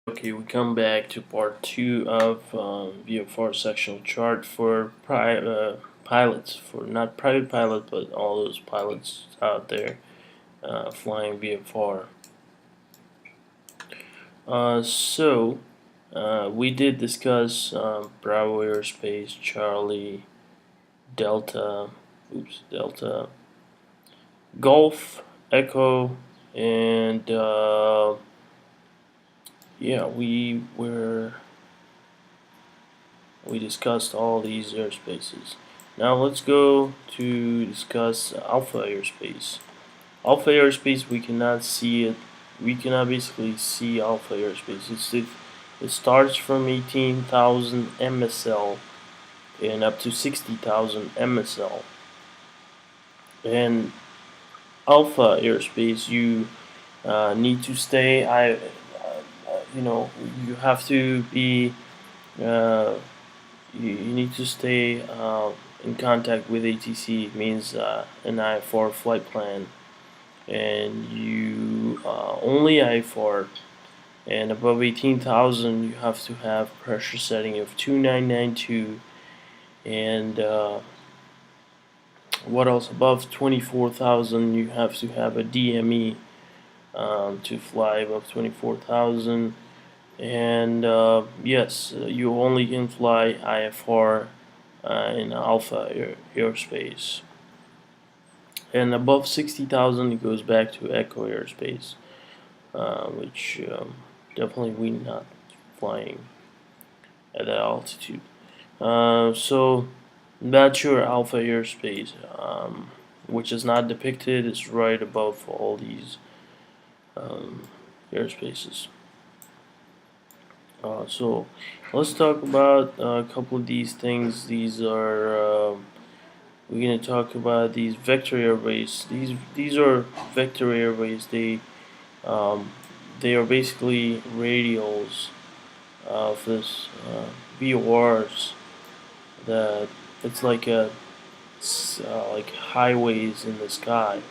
Okay, we come back to part 2 of VFR sectional chart for pilots, for not private pilot, but all those pilots out there flying VFR. We did discuss Bravo Aerospace, Charlie, Delta, Delta, Golf, Echo, and yeah, we discussed all these airspaces. Now let's go to discuss alpha airspace. Alpha airspace, we cannot see it. We cannot basically see alpha airspace. It starts from 18,000 MSL and up to 60,000 MSL. And alpha airspace, you need to stay. You have to be. You need to stay in contact with ATC. It means an I-4 flight plan, and you only I-4, and above 18,000 you have to have pressure setting of 2992, and what else? Above 24,000 you have to have a DME to fly above 24,000. And yes, you only can fly IFR in alpha airspace. And above 60,000 it goes back to echo airspace, which definitely we're not flying at that altitude. So that's your alpha airspace, which is not depicted. It's right above all these airspaces. So let's talk about a couple of these things. These are we're gonna talk about these vector airways. These are vector airways. They are basically radials of this VORs. That it's like like highways in the sky.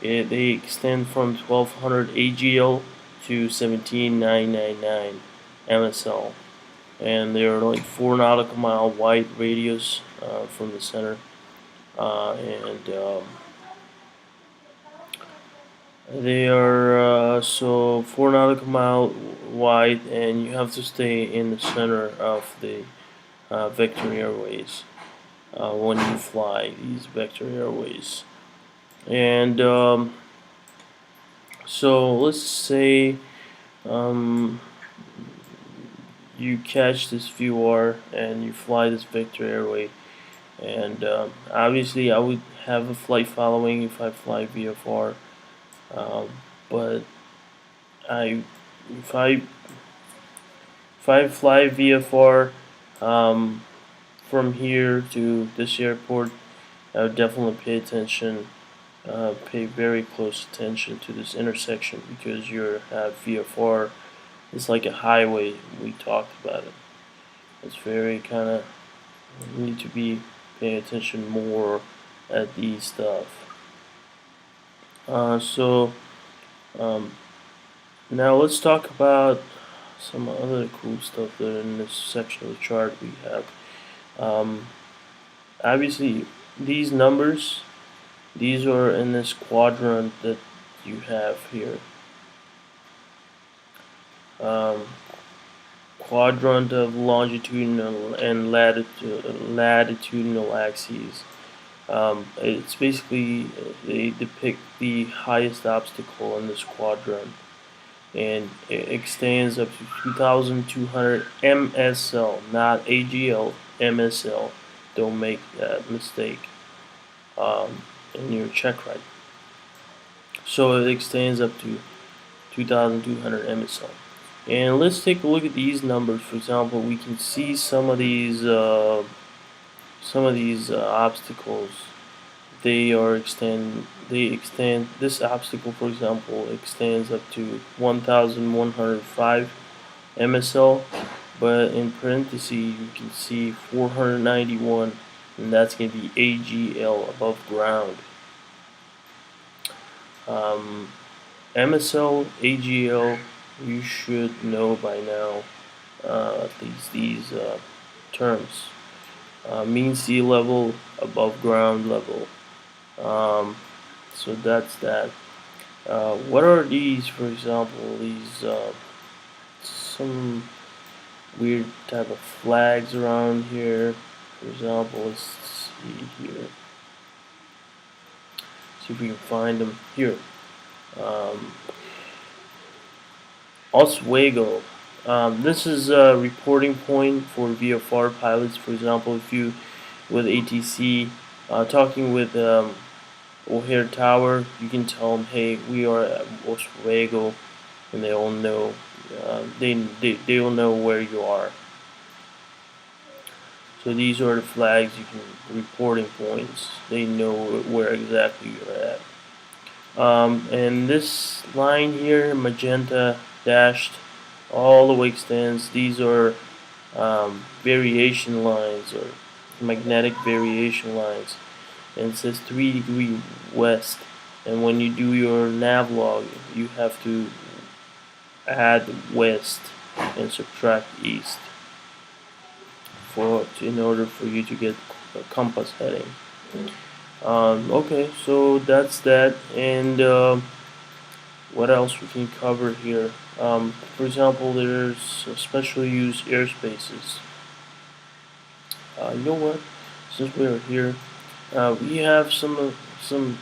They extend from 1200 AGL to 17999 MSL, and they're like 4 nautical mile wide radius from the center, and they are 4 nautical mile wide, and you have to stay in the center of the vector airways when you fly these vector airways. And so let's say you catch this VR and you fly this vector airway, and obviously I would have a flight following if I fly VFR, but I if I if I fly VFR from here to this airport, I would definitely pay very close attention to this intersection, because your VFR is like a highway. We talked about it. It's very kind of, you need to be paying attention more at these stuff. So now let's talk about some other cool stuff that in this section of the chart we have. Obviously, these numbers, these are in this quadrant that you have here. Quadrant of longitudinal and latitudinal axes. It's basically they depict the highest obstacle in this quadrant, and it extends up to 2,200 MSL, not AGL, MSL. Don't make that mistake in your check right. So it extends up to 2,200 MSL. And let's take a look at these numbers. For example, we can see some of these obstacles. They extend. This obstacle, for example, extends up to 1,105 MSL, but in parentheses you can see 491, and that's going to be AGL, above ground. MSL, AGL, you should know by now, at least these terms. Mean sea level, above ground level. Um, so that's that. What are these, for example? These some weird type of flags around here. For example, let's see here. See if we can find them here. Um, Oswego. This is a reporting point for VFR pilots. For example, if you with ATC talking with O'Hare Tower, you can tell them, "Hey, we are at Oswego," and they all know. They will know where you are. So these are the flags you can reporting points. They know where exactly you're at. And this line here, magenta dashed, all the way extends. These are variation lines or magnetic variation lines. And it says 3 degree west. And when you do your nav log, you have to add west and subtract east in order for you to get a compass heading. Okay, so that's that. And what else we can cover here? For example, there's special use airspaces. You know what? Since we're here, we have some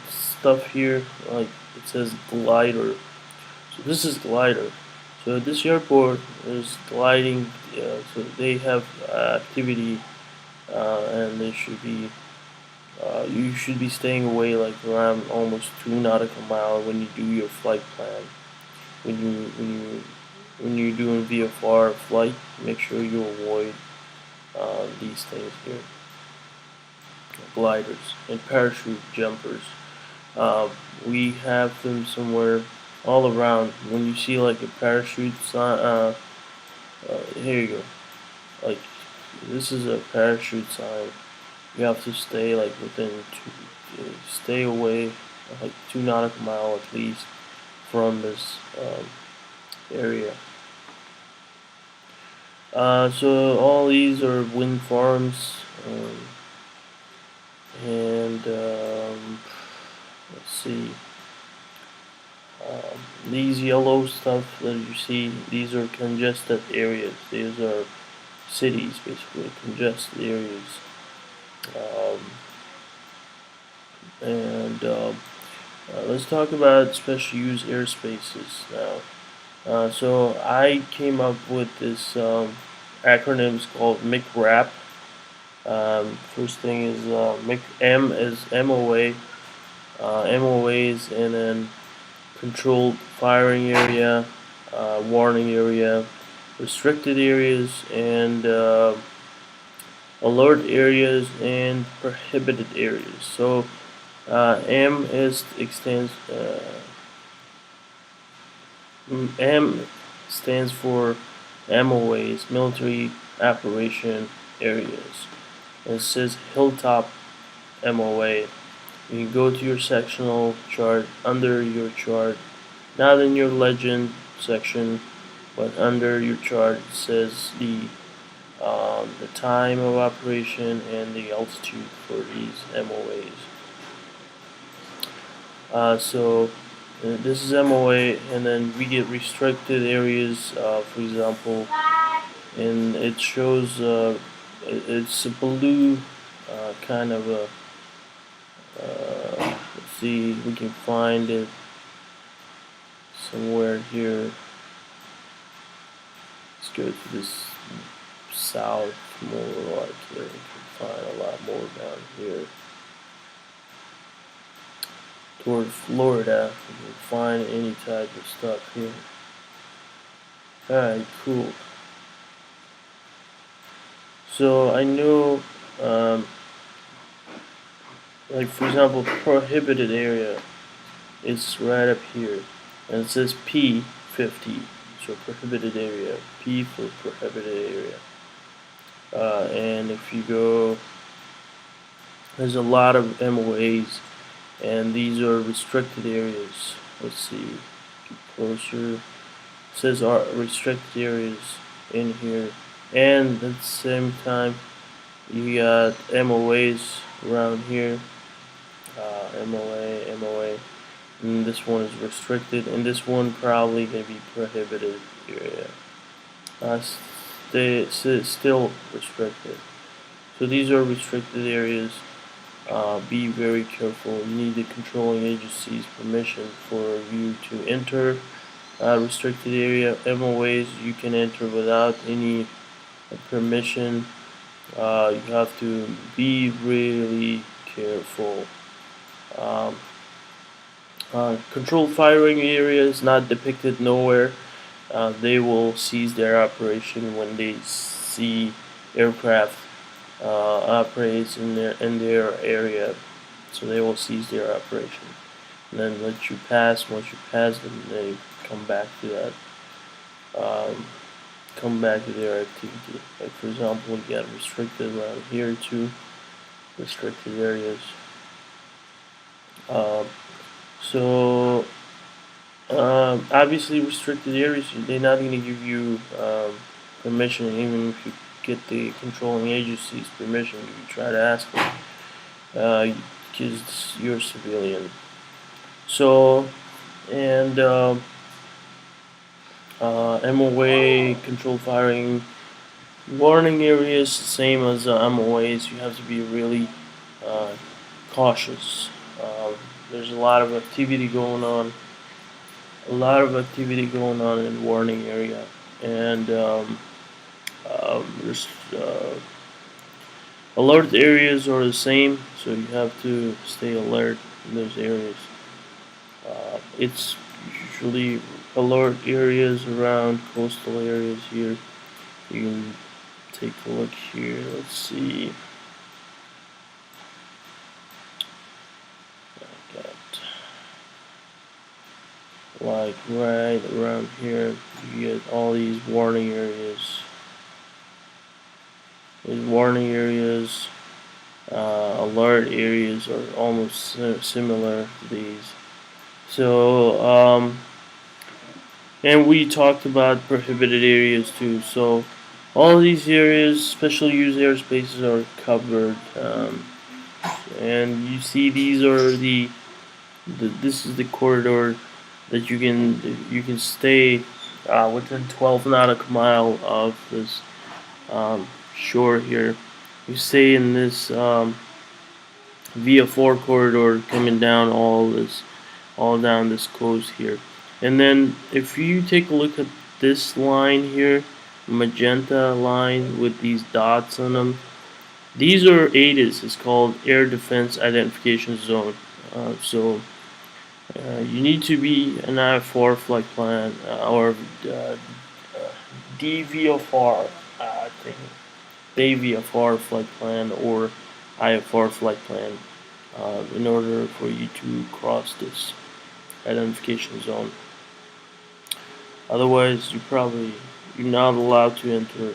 stuff here. Like it says glider. So this is glider. So this airport is gliding. So they have activity, and they should be. You should be staying away like around almost 2 nautical miles when you do your flight plan. When you're doing VFR flight, make sure you avoid these things here, gliders and parachute jumpers. Uh, we have them somewhere all around. When you see like a parachute sign, here you go. Like this is a parachute sign. You have to stay like within stay away like 2 nautical miles at least from this area. So all these are wind farms, and let's see. These yellow stuff that you see, these are congested areas. These are cities, basically congested areas. Um, and let's talk about special use airspaces now. So I came up with this acronyms called MICRAP. First thing is M is MOA, MOAs, and then controlled firing area, warning area, restricted areas, and alert areas, and prohibited areas. So M is extends. M stands for MOAs, military operation areas. And it says hilltop MOA. You can go to your sectional chart, under your chart, not in your legend section, but under your chart it says the time of operation and the altitude for these MOAs. So this is MOA, and then we get restricted areas, for example, and it shows it's a blue kind of a. Let's see, we can find it somewhere here. Let's go to this south more, like here. We can find a lot more down here. Toward Florida, you can find any type of stuff here. Alright, cool. So I know, like for example, prohibited area is right up here, and it says P50, so prohibited area, P for prohibited area. And if you go, there's a lot of MOAs, and these are restricted areas. Let's see, get closer. says are restricted areas in here, and at the same time you got MOAs around here. MOA, and this one is restricted, and this one probably gonna be prohibited area. Still restricted. So these are restricted areas. Be very careful. You need the controlling agency's permission for you to enter restricted area. MOAs you can enter without any permission. You have to be really careful. Um, Controlled firing area is not depicted nowhere. They will cease their operation when they see aircraft operates in their area, so they will cease their operation and then let you pass. Once you pass them, they come back to that, come back to their activity. Like for example, we got restricted around here too, restricted areas. Um, so obviously restricted areas, they're not going to give you permission, even if you get the controlling agency's permission. You try to ask them, because you're a civilian. So, and MOA, controlled firing, warning areas, same as MOAs. You have to be really uh, cautious. There's a lot of activity going on. In warning area, and there's alert areas are the same, so you have to stay alert in those areas. It's usually alert areas around coastal areas here. You can take a look here. Let's see. Like right around here, you get all these warning areas. These warning areas, alert areas are almost similar to these. So, and we talked about prohibited areas too. So, all these areas, special use airspaces, are covered. And you see, these are this is the corridor that you can stay within 12 nautical mile of this shore here. You stay in this via 4 corridor coming down all down this coast here. And then if you take a look at this line here, magenta line with these dots on them, these are ADIZ. It's called Air Defense Identification Zone. You need to be an I-4 flight plan or DVFR, I think, DVFR flight plan or IFR flight plan in order for you to cross this identification zone. Otherwise, you're not allowed to enter.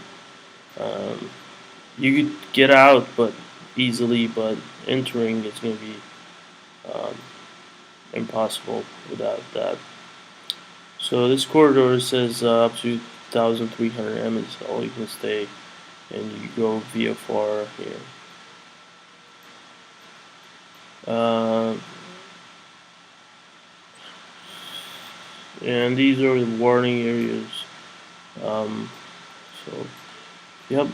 You could get out, but easily, but entering is going to be um, impossible without that. So this corridor says up to 1,300 m is all you can stay, and you go via far here. And these are the warning areas. So, yep,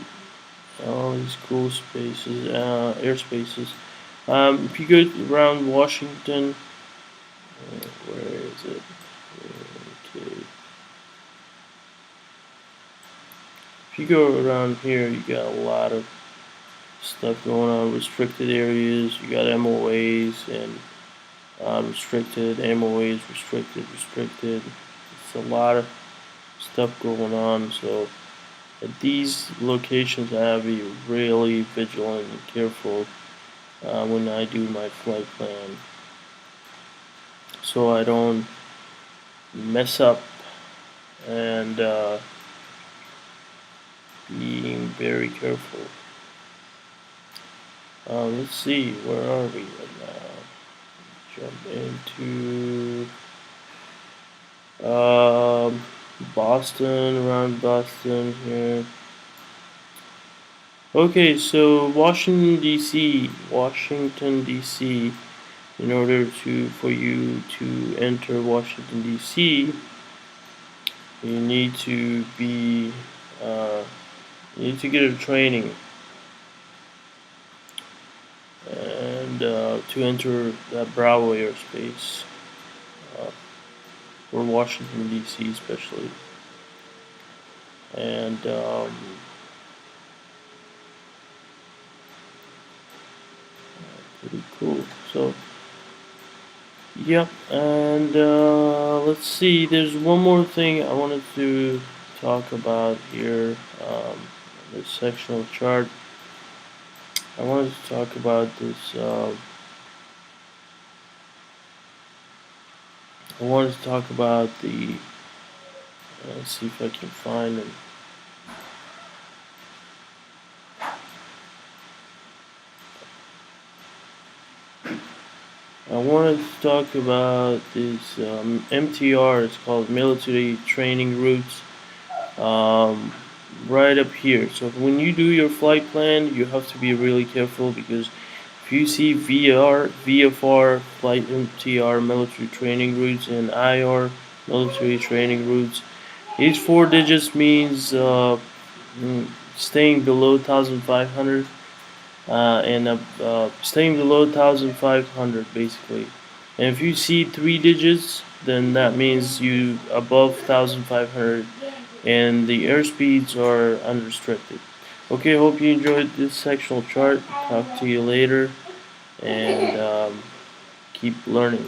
all these cool spaces, airspaces. If you go around Washington, where is it? Okay. If you go around here, you got a lot of stuff going on. Restricted areas, you got MOAs and restricted, MOAs, restricted. It's a lot of stuff going on. So at these locations, I have to be really vigilant and careful when I do my flight plan, so I don't mess up, and being very careful. Let's see, where are we right now? Jump into Boston, around Boston here. Okay, so Washington D.C. In order for you to enter Washington D.C., you need to be uh, you need to get a training and to enter that Bravo airspace uh, for Washington D.C. especially, and pretty cool. So yep, and let's see. There's one more thing I wanted to talk about here. This sectional chart. I wanted to talk about this. I wanted to talk about the. Let's see if I can find them. I wanted to talk about this MTR. It's called Military Training Routes. Um, right up here. So when you do your flight plan, you have to be really careful because if you see VFR, flight MTR, military training routes, and IR, military training routes, each four digits means staying below 1,500 and staying below 1,500 basically. And if you see three digits, then that means you above 1,500 and the airspeeds are unrestricted. Okay, hope you enjoyed this sectional chart. Talk to you later and keep learning.